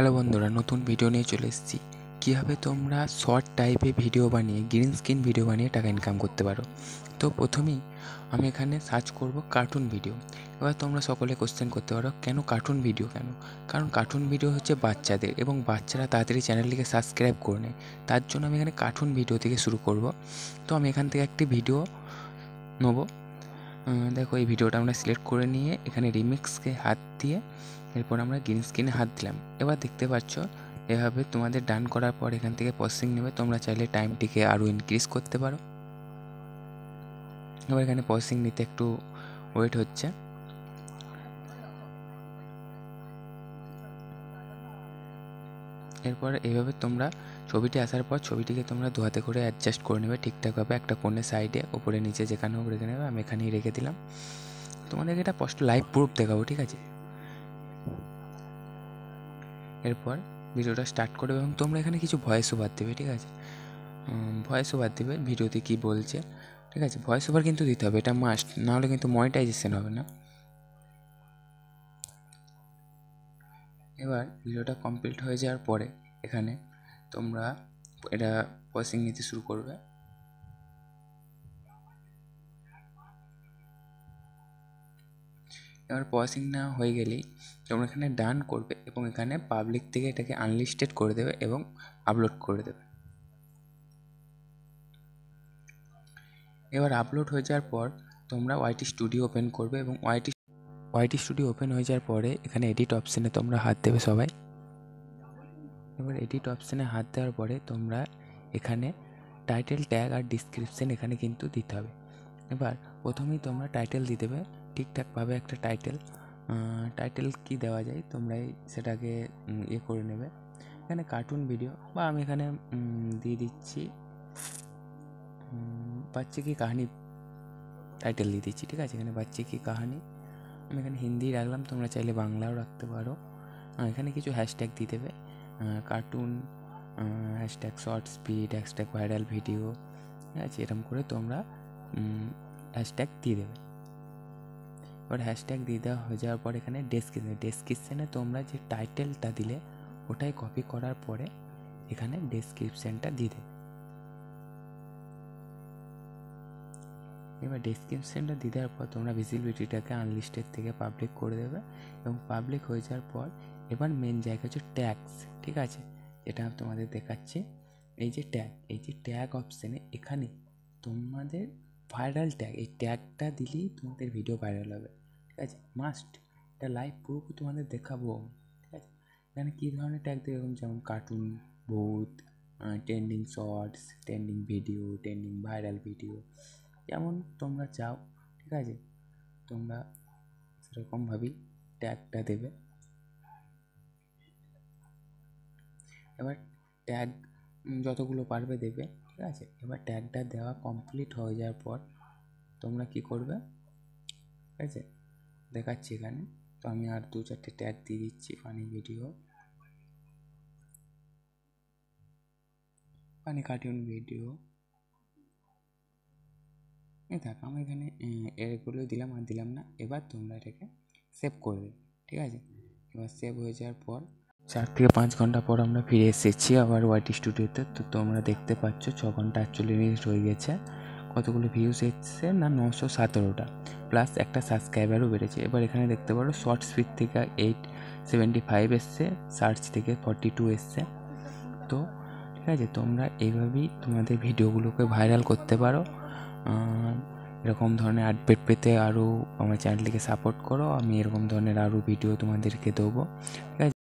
Hello বন্ধুরা, নতুন video নিয়ে চলে এসেছি। কীভাবে তোমরা শর্ট টাইপে ভিডিও বানিয়ে গ্রিন স্ক্রিন ভিডিও বানিয়ে টাকা ইনকাম করতে পারো। তো প্রথমেই আমি এখানে সার্চ করব কার্টুন ভিডিও। এবার তোমরা সকলে কোশ্চেন করতে পারো, কেন কার্টুন ভিডিও কেন? কারণ কার্টুন ভিডিও হচ্ছে বাচ্চাদের, এবং বাচ্চারা তাড়াতাড়ি চ্যানেলটিকে সাবস্ক্রাইব করে নেয়। তার জন্য আমি এখানে কার্টুন ভিডিও থেকে শুরু করব। তো আমি এখান থেকে একটি ভিডিও নেব। দেখো, এই ভিডিওটা আমরা সিলেক্ট করে নিয়ে এখানে রিমিক্সকে হাত দিয়ে এরপর আমরা গ্রিন স্ক্রিনে হাত দিলাম। এবার দেখতে পাচ্ছ এভাবে তোমাদের ডান করার পর এখান থেকে প্রসেসিং নেবে। তোমরা চাইলে টাইমটিকে আরও ইনক্রিজ করতে পারো। এবার এখানে প্রসেসিং নিতে একটু ওয়েট হচ্ছে। এরপর এইভাবে তোমরা ছবিটি আসার পর ছবিটিকে তোমরা দু হাতে করে অ্যাডজাস্ট করে নেবে ঠিকঠাকভাবে। একটা কোণে সাইডে ওপরে নিচে যেখানে হোক রেখে নেবে। আমি এখানেই রেখে দিলাম। তোমাদেরকে এটা স্পষ্ট লাইভ প্রুফ দেখাবো, ঠিক আছে? এরপর ভিডিওটা স্টার্ট করবে এবং তোমরা এখানে কিছু ভয়েস ওভার দেবে, ঠিক আছে? ভয়েস ওভার দেবে ভিডিওতে কী বলছে, ঠিক আছে? ভয়েস ওভার কিন্তু দিতে হবে, এটা মাস্ট, নাহলে কিন্তু মনিটাইজেশন হবে না। এবার ভিডিওটা কমপ্লিট হয়ে যাওয়ার পরে এখানে তোমরা এটা প্রসেসিং নিতে শুরু করবে। এবার প্রসেসিং না হয়ে গেলেই তোমরা এখানে ডান করবে এবং এখানে পাবলিক থেকে এটাকে আনলিস্টেড করে দেবে এবং আপলোড করে দেবে। এবার আপলোড হয়ে যাওয়ার পর তোমরা ওয়াইটি স্টুডিও ওপেন করবে এবং ওয়াইটি স্টুডিও ওপেন হয়ে যাওয়ার পরে এখানে এডিট অপশানে তোমরা হাত দেবে সবাই। এবার এডিট অপশানে হাত দেওয়ার পরে তোমরা এখানে টাইটেল, ট্যাগ আর ডিসক্রিপশান এখানে কিন্তু দিতে হবে। এবার প্রথমেই তোমরা টাইটেল দিয়ে দেবে ঠিকঠাকভাবে। একটা টাইটেল কি দেওয়া যায় তোমরা সেটাকে করে নেবে। এখানে কার্টুন ভিডিও বা আমি এখানে দিয়ে দিচ্ছি বাচ্চা কি কাহানি টাইটেল দিয়ে দিচ্ছি, ঠিক আছে? এখানে বাচ্চা কি কাহানি আমি এখানে হিন্দি রাখলাম, তোমরা চাইলে বাংলাও রাখতে পারো। এখানে কিছু হ্যাশট্যাগ দিয়ে দেবে, cartoon, hashtag short speed, hashtag viral video, ঠিক আছে? এরকম করে তোমরা হ্যাশট্যাগ দিয়ে দেবে। এবার হ্যাশট্যাগ দিয়ে দেওয়া হয়ে যাওয়ার পর এখানে ডেসক্রিপশানে তোমরা যে টাইটেলটা দিলে ওটাই কপি করার পরে এখানে ডেসক্রিপশানটা দিয়ে দেবে। এবার ডেসক্রিপশানটা দিয়ে দেওয়ার পর তোমরা ভিজিবিলিটিটাকে আনলিস্টেড থেকে পাবলিক করে দেবে এবং পাবলিক হয়ে যাওয়ার পর এবার মেন জায়গা হচ্ছে ট্যাগস, ঠিক আছে? যেটা তোমাদের দেখাচ্ছি, এই যে ট্যাগ অপশানে এখানে তোমাদের ভাইরাল ট্যাগ, এই ট্যাগটা দিলেই তোমাদের ভিডিও ভাইরাল হবে, ঠিক আছে? মাস্ট, এটা লাইভ প্রুফ তোমাদের দেখাবো, ঠিক আছে? এখানে কী ধরনের ট্যাগ দেবে, যেমন কার্টুন, ভূত, trending shorts, trending video, trending viral video, যেমন তোমরা চাও, ঠিক আছে? তোমরা সেরকমভাবেই ট্যাগটা দেবে। এবার ট্যাগ যতগুলো পারবে দেবে, ঠিক আছে? এবার ট্যাগটা দেওয়া কমপ্লিট হয়ে যাওয়ার পর তোমরা কি করবে, ঠিক আছে? দেখাচ্ছি এখানে। তো আমি আর 2-4টে ট্যাগ দিয়ে দিচ্ছি। Funny video, funny cartoon video, দেখো আমি এখানে এগুলো দিলাম আর দিলাম না। এবার তোমরা এটাকে সেভ করে দেবে, ঠিক আছে? এবার সেভ হয়ে যাওয়ার পর 4 থেকে 5 ঘন্টা পর আমরা ফিরে এসেছি আবার ওয়াইটি স্টুডিওতে। তো তোমরা দেখতে পাচ্ছ 6 ঘন্টা 48 মিনিট হয়ে গেছে। কতগুলো ভিউজ এসছে না, 917টা, প্লাস একটা সাবস্ক্রাইবারও বেড়েছে। এবার এখানে দেখতে পারো শর্ট স্পিড থেকে 875 এসছে, সার্চ থেকে 42 এসছে। তো ঠিক আছে, তোমরা এইভাবেই তোমাদের ভিডিওগুলোকে ভাইরাল করতে পারো। এরকম ধরনের আপডেট পেতে আরও আমার চ্যানেলটিকে সাপোর্ট করো। আমি এরকম ধরনের আরও ভিডিও তোমাদেরকে দেবো, ঠিক আছে?